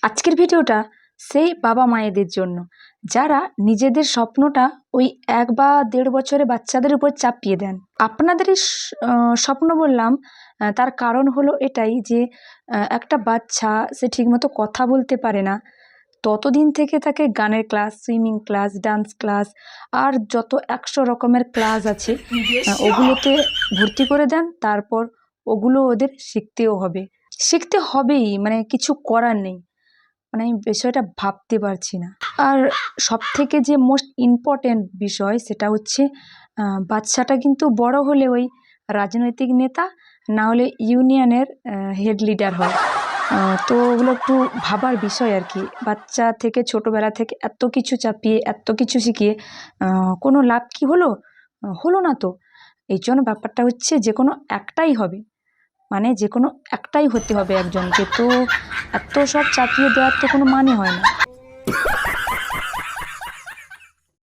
আজকের ভিডিওটা সেই বাবা মায়েদের জন্য যারা নিজেদের স্বপ্নটা ওই 1 বা 1.5 বছরের বাচ্চাদের উপর চাপিয়ে দেন। আপনাদের এই স্বপ্ন বললাম, তার কারণ হলো এটাই যে একটা বাচ্চা সে ঠিকমতো কথা বলতে পারে না, ততদিন থেকে তাকে গানের class, swimming class, dance class আর যত 100 রকমের ক্লাস আছে ওগুলোতে ভর্তি করে দেন। তারপর ওগুলো ওদের শিখতে হবেই, মানে কিছু করার নেই। মানে আমি বিষয়টা ভাবতে পারছি না। আর সবথেকে যে মোস্ট ইম্পর্ট্যান্ট বিষয় সেটা হচ্ছে বাচ্চাটা কিন্তু বড় হলে ওই রাজনৈতিক নেতা, না হলে ইউনিয়নের হেড লিডার হয়। তো ওগুলো একটু ভাবার বিষয় আর কি। বাচ্চা থেকে ছোটোবেলা থেকে এত কিছু চাপিয়ে এত কিছু শিখিয়ে কোনো লাভ কি হলো? হলো না তো। এই জন্য ব্যাপারটা হচ্ছে যে কোনো একটাই হবে, মানে যে কোনো একটাই হতে হবে একজনকে। তো এত সব চাপিয়ে দেওয়ার তো কোনো মানে হয় না।